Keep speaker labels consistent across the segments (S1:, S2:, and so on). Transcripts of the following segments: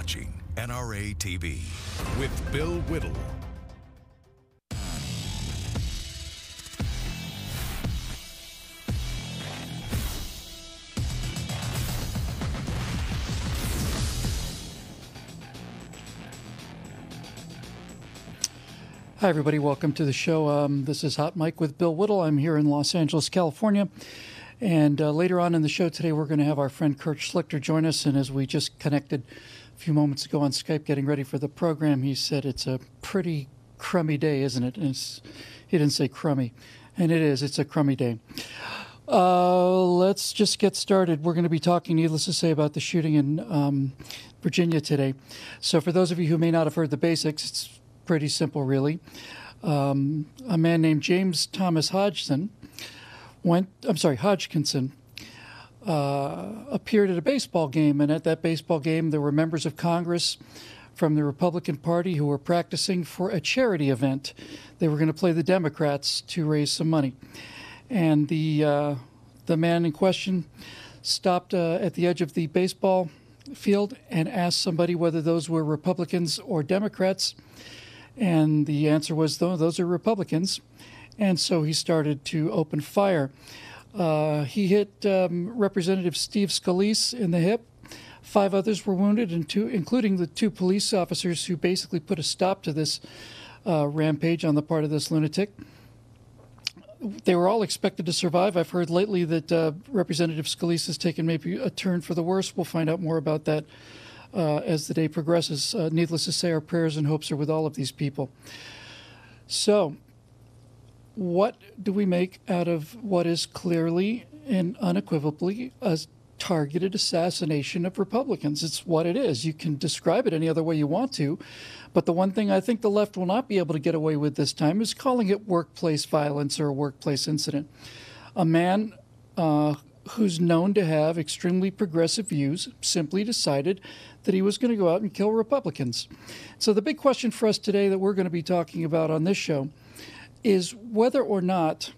S1: watching NRA TV with Bill Whittle.
S2: Hi, everybody. Welcome to the show. This is Hot Mike with Bill Whittle. I'm here in Los Angeles, California. And later on in the show today, we're going to have our friend Kurt Schlichter join us. And as we just connected a few moments ago on Skype getting ready for the program, he said it's a pretty crummy day, isn't it? And he didn't say crummy. And it is. It's a crummy day. Let's just get started. We're going to be talking, needless to say, about the shooting in Virginia today. So for those of you who may not have heard the basics, it's pretty simple, really. A man named James Thomas Hodgkinson appeared at a baseball game, and at that baseball game there were members of Congress from the Republican Party who were practicing for a charity event. They were going to play the Democrats to raise some money. And the man in question stopped at the edge of the baseball field and asked somebody whether those were Republicans or Democrats. And the answer was, those are Republicans. And so he started to open fire. He hit Representative Steve Scalise in the hip. 5 others were wounded, including the 2 police officers who basically put a stop to this rampage on the part of this lunatic. They were all expected to survive. I've heard lately that Representative Scalise has taken maybe a turn for the worse. We'll find out more about that as the day progresses. Needless to say, our prayers and hopes are with all of these people. So, what do we make out of what is clearly and unequivocally a targeted assassination of Republicans? It's what it is. You can describe it any other way you want to, but the one thing I think the left will not be able to get away with this time is calling it workplace violence or a workplace incident. A man who's known to have extremely progressive views simply decided that he was going to go out and kill Republicans. So the big question for us today that we're going to be talking about on this show is whether or not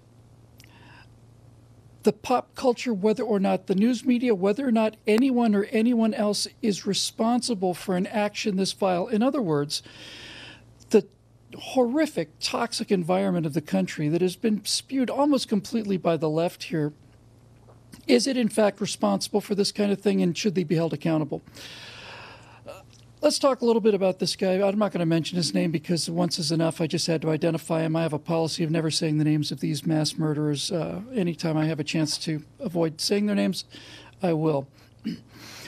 S2: the pop culture, whether or not the news media, whether or not anyone or anyone else is responsible for an action this vile. In other words, the horrific, toxic environment of the country that has been spewed almost completely by the left here, is it in fact responsible for this kind of thing, and should they be held accountable? Let's talk a little bit about this guy. I'm not going to mention his name because once is enough. I just had to identify him. I have a policy of never saying the names of these mass murderers. Anytime I have a chance to avoid saying their names, I will.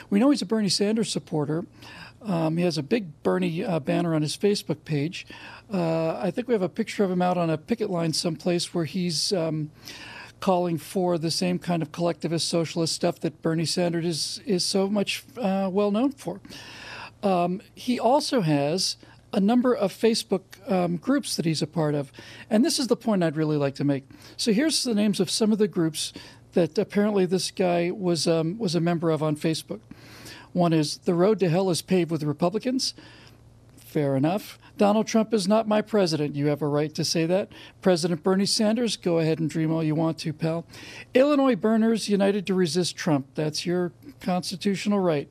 S2: We know he's a Bernie Sanders supporter. He has a big Bernie banner on his Facebook page. I think we have a picture of him out on a picket line someplace where he's calling for the same kind of collectivist socialist stuff that Bernie Sanders is so much well known for. He also has a number of Facebook groups that he's a part of. And this is the point I'd really like to make. So here's the names of some of the groups that apparently this guy was a member of on Facebook. One is The Road to Hell is Paved with Republicans. Fair enough. Donald Trump is not my president. You have a right to say that. President Bernie Sanders, go ahead and dream all you want to, pal. Illinois Burners United to Resist Trump. That's your constitutional right.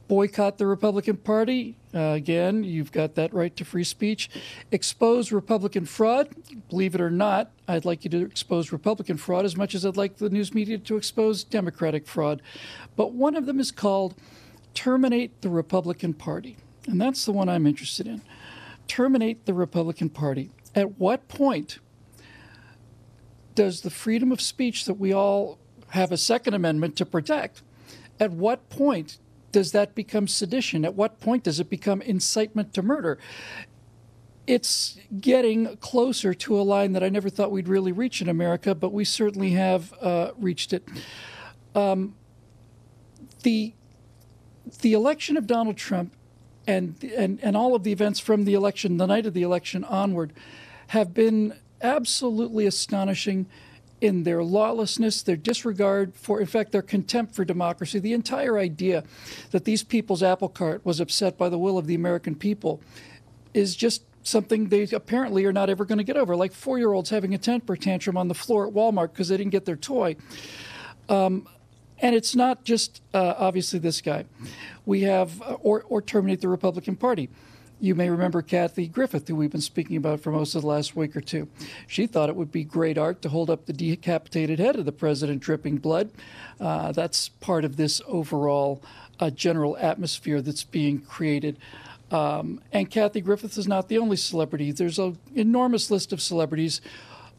S2: Boycott the Republican Party. Again, you've got that right to free speech. Expose Republican fraud. Believe it or not, I'd like you to expose Republican fraud as much as I'd like the news media to expose Democratic fraud. But one of them is called Terminate the Republican Party. And that's the one I'm interested in. Terminate the Republican Party. At what point does the freedom of speech that we all have a Second Amendment to protect, at what point does that become sedition? At what point does it become incitement to murder? It's getting closer to a line that I never thought we'd really reach in America, but we certainly have reached it. The election of Donald Trump and all of the events from the election, the night of the election onward, have been absolutely astonishing in their lawlessness, their disregard for, in fact, their contempt for democracy. The entire idea that these people's apple cart was upset by the will of the American people is just something they apparently are not ever going to get over, like 4-year-olds having a temper tantrum on the floor at Walmart because they didn't get their toy. And it's not just obviously this guy. We have or terminate the Republican Party. You may remember Kathy Griffith, who we've been speaking about for most of the last week or two. She thought it would be great art to hold up the decapitated head of the president dripping blood. That's part of this overall general atmosphere that's being created. And Kathy Griffith is not the only celebrity. There's an enormous list of celebrities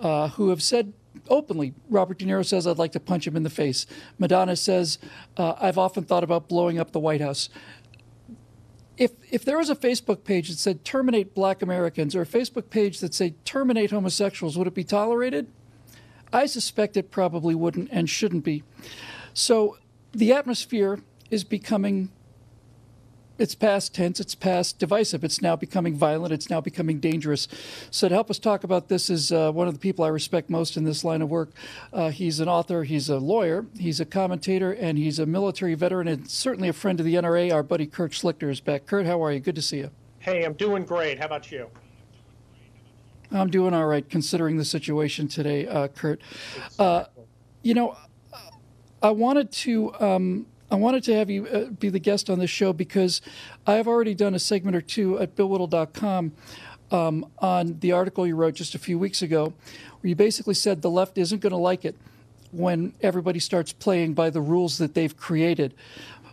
S2: who have said openly. Robert De Niro says, I'd like to punch him in the face. Madonna says, I've often thought about blowing up the White House. If there was a Facebook page that said terminate black Americans or a Facebook page that said terminate homosexuals, would it be tolerated? I suspect it probably wouldn't and shouldn't be. So the atmosphere is becoming, it's past tense, it's past divisive, it's now becoming violent, it's now becoming dangerous. So to help us talk about this is one of the people I respect most in this line of work. He's an author, he's a lawyer, he's a commentator, and he's a military veteran, and certainly a friend of the NRA. Our buddy Kurt Schlichter is back. Kurt, how are you? Good to see you.
S3: Hey, I'm doing great. How about you?
S2: I'm doing all right, considering the situation today, Kurt. You know, I wanted to have you be the guest on this show because I have already done a segment or two at BillWhittle.com on the article you wrote just a few weeks ago, where you basically said the left isn't going to like it when everybody starts playing by the rules that they've created.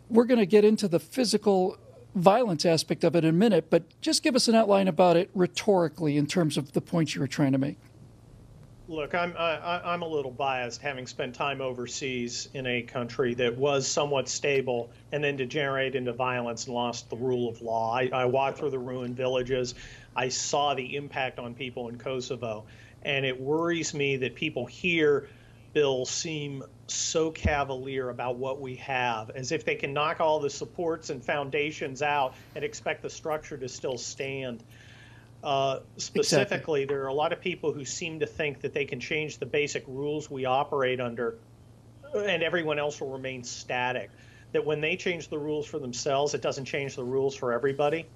S2: We're going to get into the physical violence aspect of it in a minute, but just give us an outline about it rhetorically in terms of the points you were trying to make.
S3: Look, I'm a little biased, having spent time overseas in a country that was somewhat stable and then degenerated into violence and lost the rule of law. I walked through the ruined villages. I saw the impact on people in Kosovo, and it worries me that people here, Bill, seem so cavalier about what we have, as if they can knock all the supports and foundations out and expect the structure to still stand. Specifically, There are a lot of people who seem to think that they can change the basic rules we operate under and everyone else will remain static. That when they change the rules for themselves, it doesn't change the rules for everybody.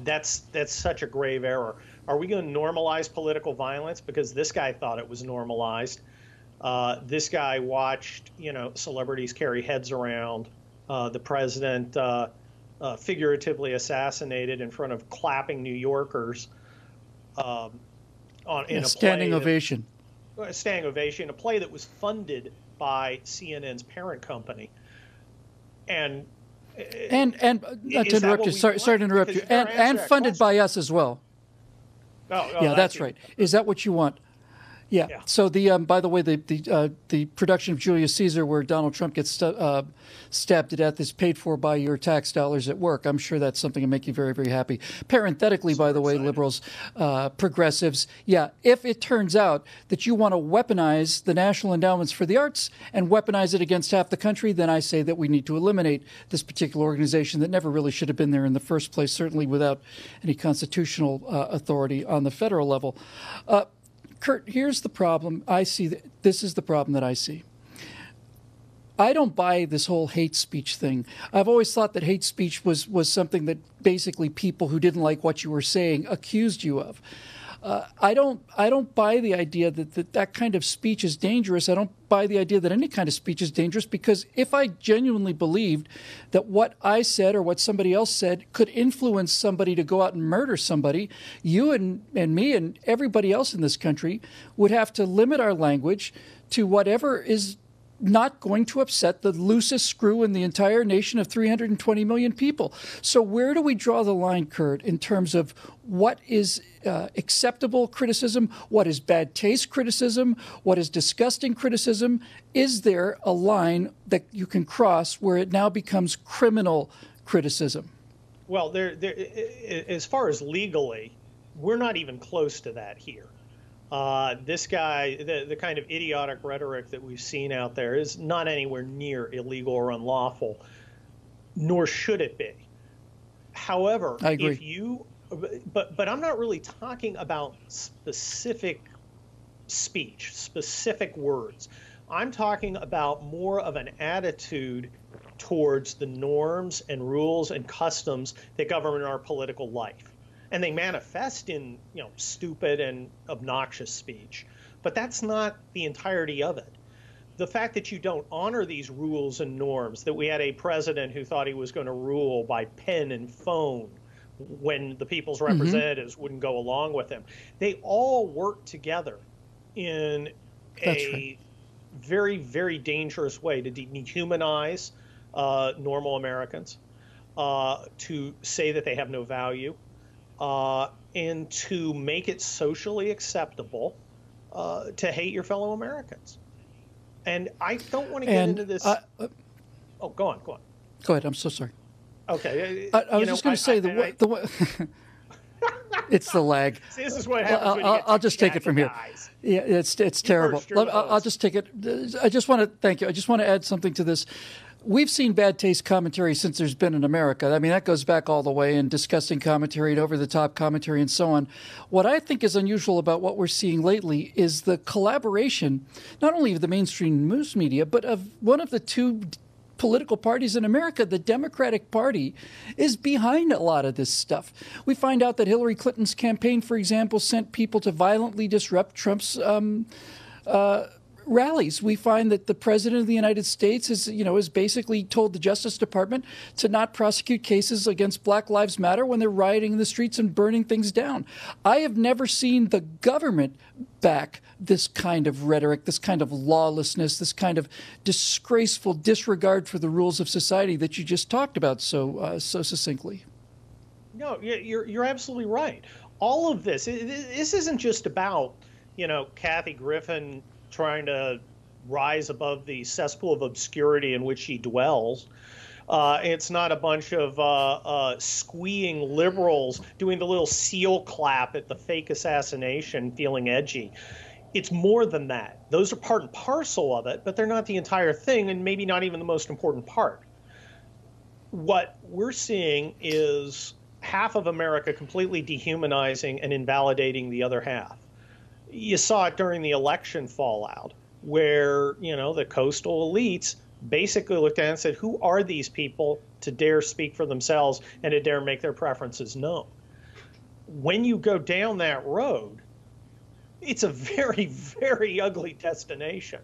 S3: That's such a grave error. Are we going to normalize political violence? Because this guy thought it was normalized. This guy watched, celebrities carry heads around. The president figuratively assassinated in front of clapping New Yorkers in a
S2: standing ovation.
S3: A standing ovation, a play that was funded by CNN's parent company. And not to interrupt you, sorry to interrupt you, and funded by us as well. Yeah, that's right. Is that what you want? Yeah. So by the way, the production of Julius Caesar, where Donald Trump gets stabbed to death, is paid for by your tax dollars at work. I'm sure that's something to make you very, very happy. Parenthetically, by the way, liberals, progressives, if it turns out that you want to weaponize the national endowments for the arts and weaponize it against half the country, then I say that we need to eliminate this particular organization that never really should have been there in the first place, certainly without any constitutional authority on the federal level. Kurt, here's the problem I see. This is the problem that I see. I don't buy this whole hate speech thing. I've always thought that hate speech was something that basically people who didn't like what you were saying accused you of. I don't buy the idea that kind of speech is dangerous. I don't buy the idea that any kind of speech is dangerous, because if I genuinely believed that what I said or what somebody else said could influence somebody to go out and murder somebody, you and me and everybody else in this country would have to limit our language to whatever is not going to upset the loosest screw in the entire nation of 320 million people. So where do we draw the line, Kurt, in terms of what is acceptable criticism, what is bad taste criticism, what is disgusting criticism? Is there a line that you can cross where it now becomes criminal criticism? Well, as far as legally, we're not even close to that here. This guy, the kind of idiotic rhetoric that we've seen out there is not anywhere near illegal or unlawful, nor should it be. However,
S2: I agree.
S3: But I'm not really talking about specific speech, specific words. I'm talking about more of an attitude towards the norms and rules and customs that govern our political life. And they manifest in, stupid and obnoxious speech. But that's not the entirety of it. the fact that you don't honor these rules and norms, that we had a president who thought he was going to rule by pen and phone when the people's representatives wouldn't go along with him. They all work together in a very, very dangerous way to dehumanize normal Americans, to say that they have no value, and to make it socially acceptable to hate your fellow Americans. And I don't want to get into this. Oh, go on.
S2: Go ahead. I'm so sorry.
S3: Okay.
S2: I was just going to say it's the lag.
S3: See, this is what happens when you get
S2: I'll just take it from here.
S3: Guys.
S2: Yeah, it's terrible. I'll just take it. I just want to thank you. I just want to add something to this. We've seen bad taste commentary since there's been in America. I mean, that goes back all the way, and disgusting commentary and over-the-top commentary and so on. What I think is unusual about what we're seeing lately is the collaboration, not only of the mainstream news media, but of one of the two political parties in America. The Democratic Party is behind a lot of this stuff. We find out that Hillary Clinton's campaign, for example, sent people to violently disrupt Trump's rallies. We find that the president of the United States has basically told the Justice Department to not prosecute cases against Black Lives Matter when they're rioting in the streets and burning things down. I have never seen the government back this kind of rhetoric, this kind of lawlessness, this kind of disgraceful disregard for the rules of society that you just talked about so succinctly.
S3: No, you're absolutely right. All of this isn't just about, Kathy Griffin trying to rise above the cesspool of obscurity in which she dwells. It's not a bunch of squeeing liberals doing the little seal clap at the fake assassination, feeling edgy. It's more than that. Those are part and parcel of it, but they're not the entire thing, and maybe not even the most important part. What we're seeing is half of America completely dehumanizing and invalidating the other half. You saw it during the election fallout where, the coastal elites basically looked at it and said, who are these people to dare speak for themselves and to dare make their preferences known? When you go down that road, it's a very, very ugly destination.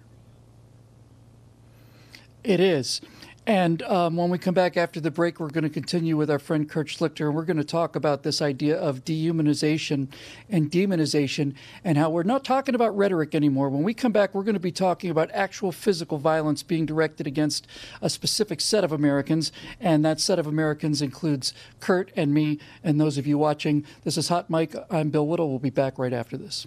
S3: It
S2: is. And when we come back after the break, we're going to continue with our friend Kurt Schlichter, and we're going to talk about this idea of dehumanization and demonization and how we're not talking about rhetoric anymore. When we come back, we're going to be talking about actual physical violence being directed against a specific set of Americans, and that set of Americans includes Kurt and me and those of you watching. This is Hot Mike. I'm Bill Whittle. We'll be back right after this.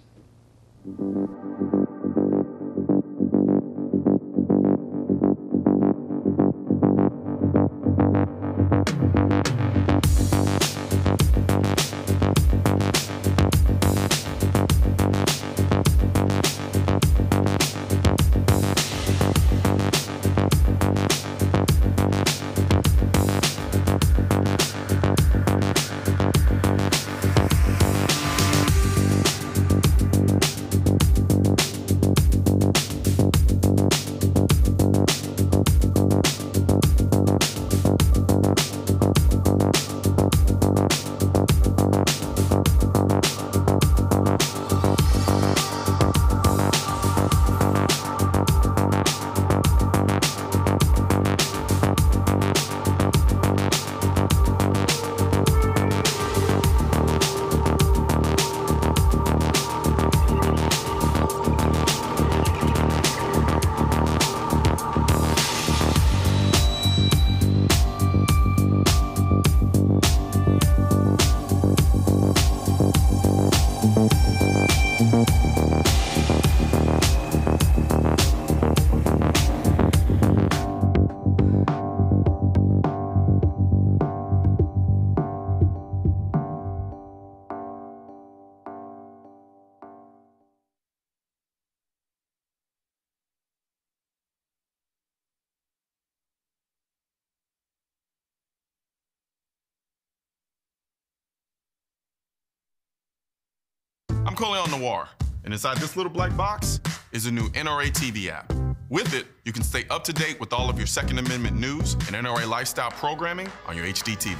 S4: I'm Colion Noir, and inside this little black box is a new NRA TV app. With it, you can stay up to date with all of your Second Amendment news and NRA lifestyle programming on your HD TV.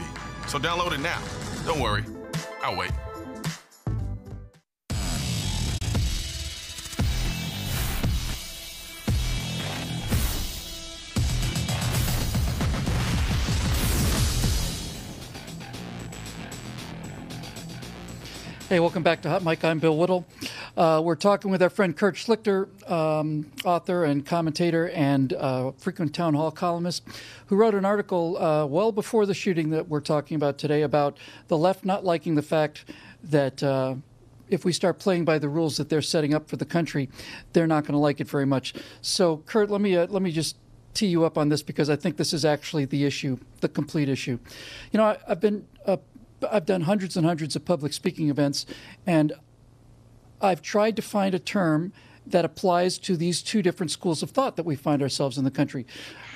S4: So download it now. Don't worry, I'll wait.
S2: Hey, welcome back to Hot Mike. I'm Bill Whittle. We're talking with our friend Kurt Schlichter, author and commentator and frequent town hall columnist, who wrote an article well before the shooting that we're talking about today about the left not liking the fact that if we start playing by the rules that they're setting up for the country, they're not going to like it very much. So, Kurt, let me just tee you up on this because I think this is actually the issue, the complete issue. You know, I've done hundreds and hundreds of public speaking events, and I've tried to find a term that applies to these two different schools of thought that we find ourselves in the country.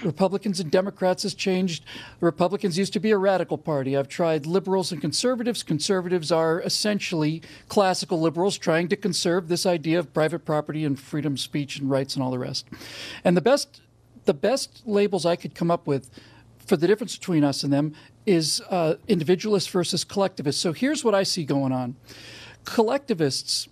S2: Republicans and Democrats has changed. Republicans used to be a radical party. I've tried liberals and conservatives. Conservatives are essentially classical liberals trying to conserve this idea of private property and freedom of speech and rights and all the rest. And the best labels I could come up with for the difference between us and them is individualists versus collectivists. So here's what I see going on. Collectivists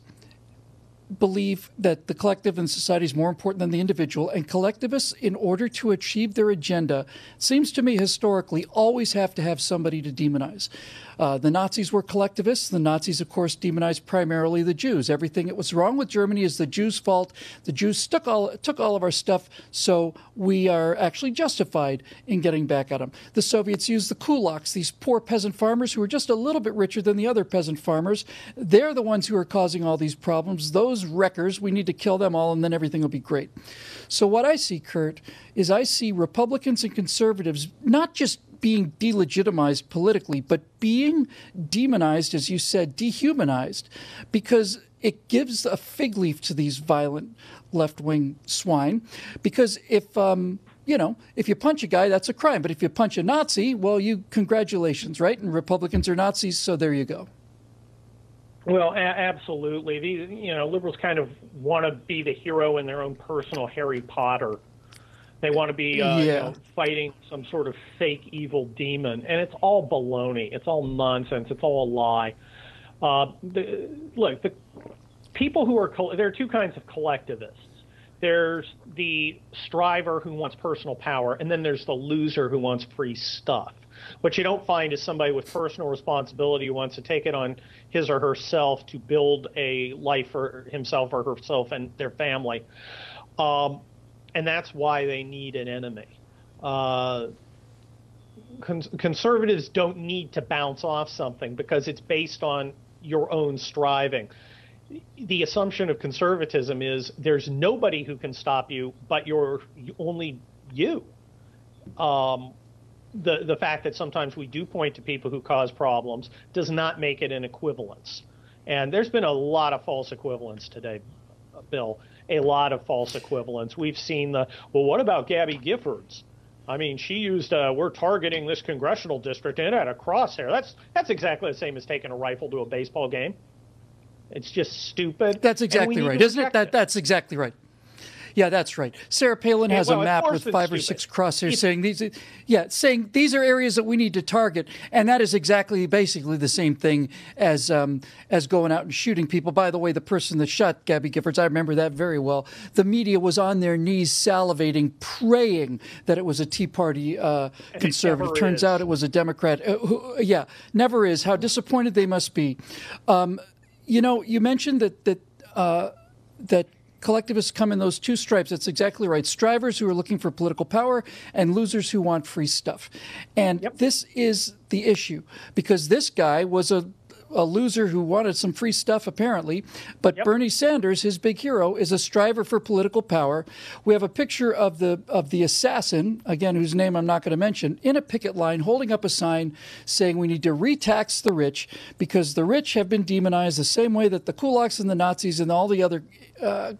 S2: believe that the collective in society is more important than the individual, and collectivists, in order to achieve their agenda, seems to me historically always have to have somebody to demonize. The Nazis were collectivists. The Nazis, of course, demonized primarily the Jews. Everything that was wrong with Germany is the Jews' fault. The Jews took all of our stuff, so we are actually justified in getting back at them. The Soviets used the kulaks, these poor peasant farmers who were just a little bit richer than the other peasant farmers. They're the ones who are causing all these problems. Those wreckers, we need to kill them all, and then everything will be great. So what I see, Kurt, is I see Republicans and conservatives not just being delegitimized politically, but being demonized, as you said, dehumanized, because it gives a fig leaf to these violent left-wing swine. Because if you punch a guy, that's a crime. But if you punch a Nazi, well, congratulations, right? And Republicans are Nazis, so there you go.
S3: Well, absolutely. These, liberals kind of want to be the hero in their own personal Harry Potter. They want to be fighting some sort of fake evil demon, and it's all baloney. It's all nonsense. It's all a lie. The people who are there are two kinds of collectivists. There's the striver who wants personal power, and then there's the loser who wants free stuff. What you don't find is somebody with personal responsibility who wants to take it on his or herself to build a life for himself or herself and their family. And that's why they need an enemy. Conservatives don't need to bounce off something because it's based on your own striving. The assumption of conservatism is there's nobody who can stop you but only you. The fact that sometimes we do point to people who cause problems does not make it an equivalence. And there's been a lot of false equivalence today, Bill. A lot of false equivalence. We've seen what about Gabby Giffords? I mean, she used, we're targeting this congressional district and it had a crosshair. That's exactly the same as taking a rifle to a baseball game. It's just stupid.
S2: That's exactly right, isn't it? That's exactly right. Yeah, that's right. Sarah Palin has a map with 5 or 6 crosshairs saying these are areas that we need to target, and that is basically the same thing as going out and shooting people. By the way, the person that shot Gabby Giffords, I remember that very well. The media was on their knees salivating, praying that it was a Tea Party conservative. Turns out it was a Democrat. Never is. How disappointed they must be. You mentioned that collectivists come in those two stripes. That's exactly right. Strivers who are looking for political power and losers who want free stuff. And This is the issue, because this guy was a loser who wanted some free stuff, apparently. But Bernie Sanders, his big hero, is a striver for political power. We have a picture of the assassin, again, whose name I'm not going to mention, in a picket line holding up a sign saying we need to retax the rich because the rich have been demonized the same way that the kulaks and the Nazis and all the other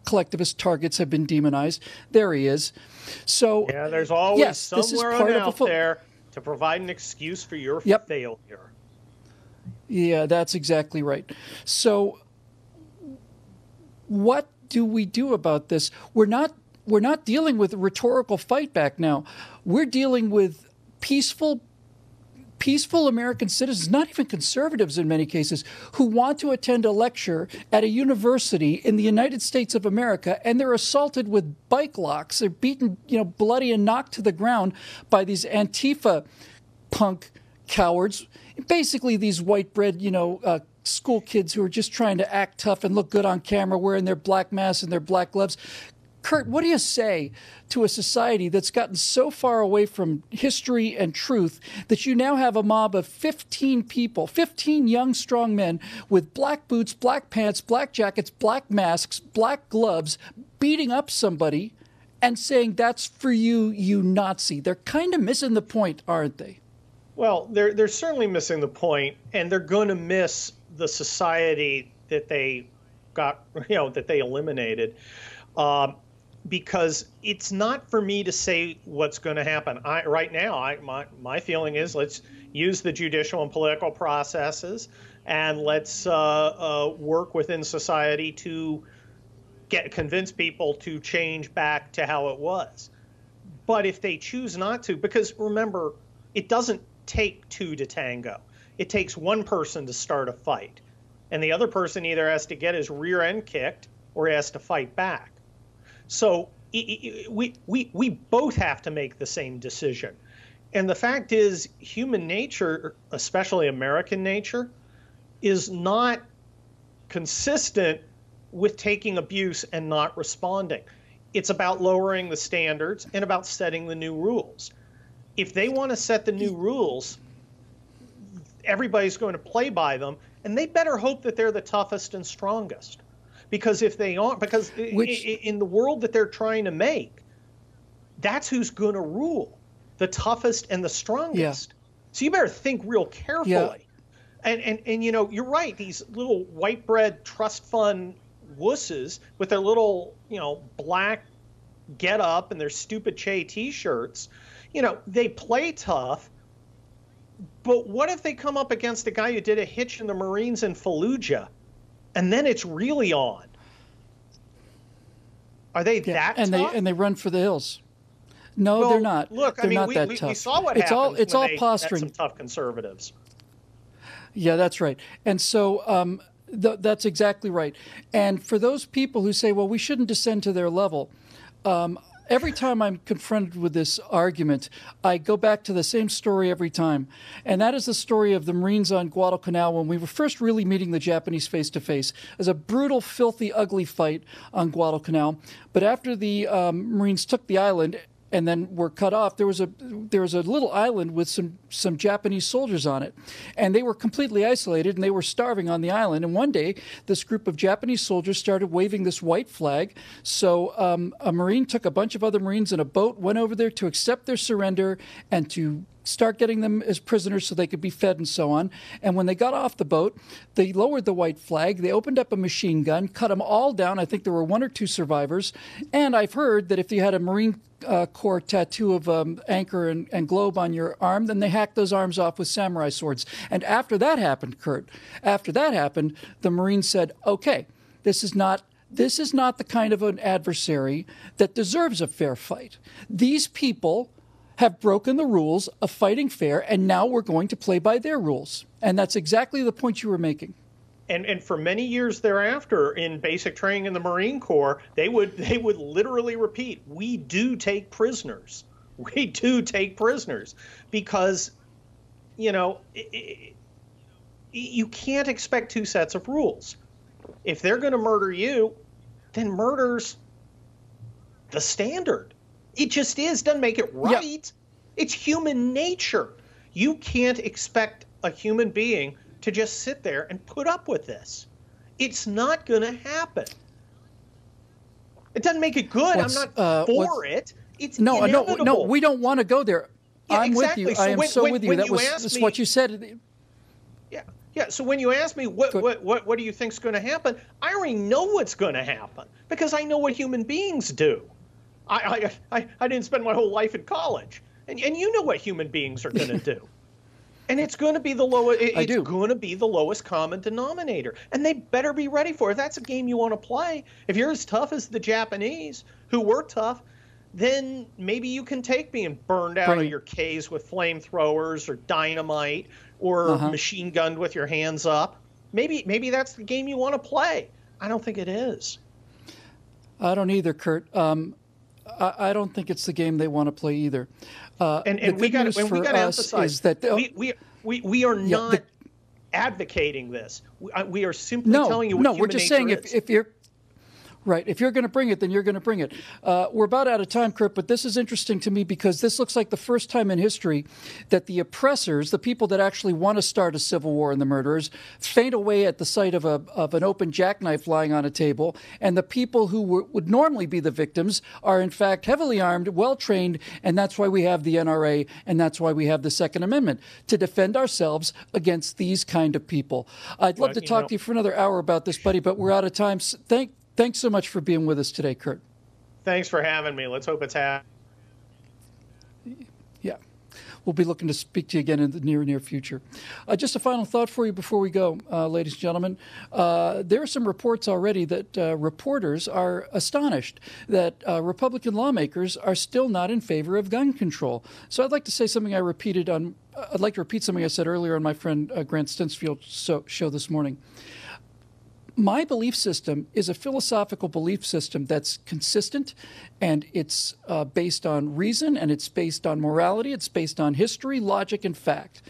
S2: collectivist targets have been demonized. There he is. So
S3: there's always somewhere out there to provide an excuse for your failure.
S2: Yeah, that's exactly right. So what do we do about this? We're not dealing with a rhetorical fight back now. We're dealing with peaceful American citizens, not even conservatives in many cases, who want to attend a lecture at a university in the United States of America, and they're assaulted with bike locks. They're beaten, bloody and knocked to the ground by these Antifa punk cowards. Basically, these white bread, school kids who are just trying to act tough and look good on camera, wearing their black masks and their black gloves. Kurt, what do you say to a society that's gotten so far away from history and truth that you now have a mob of 15 people, 15 young, strong men with black boots, black pants, black jackets, black masks, black gloves, beating up somebody and saying, "That's for you, you Nazi"? They're kind of missing the point, aren't they?
S3: Well, they're certainly missing the point, and they're going to miss the society that they got, that they eliminated. Because it's not for me to say what's going to happen. Right now, my feeling is let's use the judicial and political processes, and let's work within society to convince people to change back to how it was. But if they choose not to, because remember, it doesn't take two to tango. It takes one person to start a fight, and the other person either has to get his rear end kicked or he has to fight back. So we both have to make the same decision. And the fact is, human nature, especially American nature, is not consistent with taking abuse and not responding. It's about lowering the standards and about setting the new rules. If they want to set the new rules, everybody's going to play by them, and they better hope that they're the toughest and strongest. Because if they aren't, in the world that they're trying to make, that's who's going to rule, the toughest and the strongest. Yeah. So you better think real carefully. Yeah. And you're right. These little white bread trust fund wusses with their little, black get up and their stupid Che t-shirts, they play tough. But what if they come up against a guy who did a hitch in the Marines in Fallujah? And then it's really on. Are they that tough?
S2: And they run for the hills. No, they're not.
S3: Look,
S2: they're not that tough.
S3: We saw what happened.
S2: It's all posturing.
S3: Some tough conservatives.
S2: Yeah, that's right. And so that's exactly right. And for those people who say, well, we shouldn't descend to their level, every time I'm confronted with this argument, I go back to the same story every time. And that is the story of the Marines on Guadalcanal when we were first really meeting the Japanese face-to-face. It was a brutal, filthy, ugly fight on Guadalcanal. But after the Marines took the island and then were cut off, there was a little island with some Japanese soldiers on it. And they were completely isolated, and they were starving on the island. And one day, this group of Japanese soldiers started waving this white flag. So a Marine took a bunch of other Marines in a boat, went over there to accept their surrender and to start getting them as prisoners so they could be fed and so on. And when they got off the boat, they lowered the white flag. They opened up a machine gun, cut them all down. I think there were 1 or 2 survivors. And I've heard that if you had a Marine Corps tattoo of anchor and globe on your arm, then they hacked those arms off with samurai swords. And after that happened, Kurt, the Marines said, okay, this is not the kind of an adversary that deserves a fair fight. These people have broken the rules of fighting fair, and now we're going to play by their rules. And that's exactly the point you were making.
S3: And for many years thereafter, in basic training in the Marine Corps, they would literally repeat, "We do take prisoners. We do take prisoners," because you can't expect 2 sets of rules. If they're going to murder you, then murder's the standard. It just is. Doesn't make it right. Yeah. It's human nature. You can't expect a human being to just sit there and put up with this. It's not going to happen. It doesn't make it good. I'm not for it. It's inevitable.
S2: No, we don't want to go there.
S3: Yeah,
S2: I'm
S3: exactly.
S2: with you. I am so with you. That was what you said.
S3: Yeah. So when you ask me what do you think's going to happen, I already know what's going to happen because I know what human beings do. I didn't spend my whole life in college, and you know what human beings are going to do. And it's going to be the lowest. It's going to be the lowest common denominator, and they better be ready for it. If that's a game you want to play, if you're as tough as the Japanese, who were tough, then maybe you can take being burned out of your caves with flamethrowers or dynamite or machine gunned with your hands up. Maybe that's the game you want to play. I don't think it is.
S2: I don't either, Kurt. I don't think it's the game they want to play either.
S3: And we got to emphasize
S2: that
S3: we are not advocating this. We are simply telling you what human
S2: we're just saying
S3: is.
S2: if you're right. If you're going to bring it, then you're going to bring it. We're about out of time, Kurt, but this is interesting to me because this looks like the first time in history that the oppressors, the people that actually want to start a civil war and the murderers, faint away at the sight of an open jackknife lying on a table, and the people who would normally be the victims are in fact heavily armed, well-trained, and that's why we have the NRA, and that's why we have the Second Amendment, to defend ourselves against these kind of people. I'd love to talk to you for another hour about this, buddy, but we're out of time. Thanks so much for being with us today, Kurt.
S3: Thanks for having me. Let's hope it's happening.
S2: Yeah. We'll be looking to speak to you again in the near future. Just a final thought for you before we go, ladies and gentlemen. There are some reports already that reporters are astonished that Republican lawmakers are still not in favor of gun control. So I'd like to say something I'd like to repeat something I said earlier on my friend Grant Stinsfield's show this morning. My belief system is a philosophical belief system that's consistent, and it's based on reason, and it's based on morality, it's based on history, logic, and fact.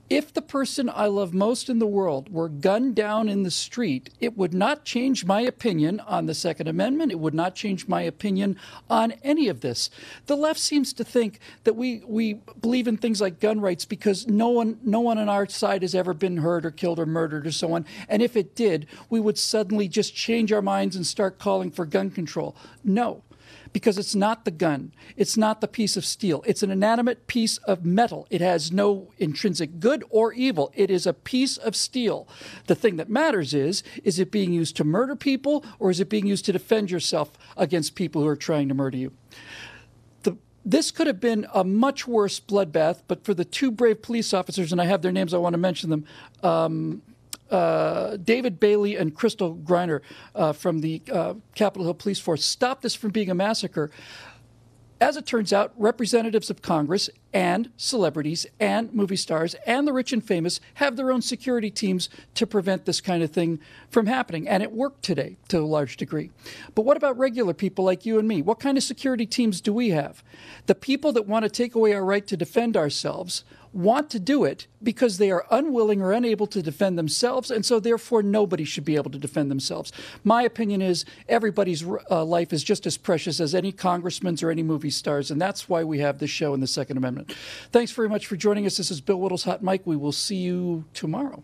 S2: If the person I love most in the world were gunned down in the street, it would not change my opinion on the Second Amendment. It would not change my opinion on any of this. The left seems to think that we believe in things like gun rights because no one on our side has ever been hurt or killed or murdered or so on. And if it did, we would suddenly just change our minds and start calling for gun control. No. Because it's not the gun. It's not the piece of steel. It's an inanimate piece of metal. It has no intrinsic good or evil. It is a piece of steel. The thing that matters is it being used to murder people, or is it being used to defend yourself against people who are trying to murder you? This could have been a much worse bloodbath, but for the two brave police officers, and I have their names, I want to mention them, David Bailey and Crystal Griner from the Capitol Hill Police Force stopped this from being a massacre. As it turns out, representatives of Congress and celebrities and movie stars and the rich and famous have their own security teams to prevent this kind of thing from happening. And it worked today to a large degree. But what about regular people like you and me? What kind of security teams do we have? The people that want to take away our right to defend ourselves want to do it because they are unwilling or unable to defend themselves, and so therefore nobody should be able to defend themselves. My opinion is everybody's life is just as precious as any congressman's or any movie stars, and that's why we have this show in the Second Amendment. Thanks very much for joining us. This is Bill Whittle's Hot Mic. We will see you tomorrow.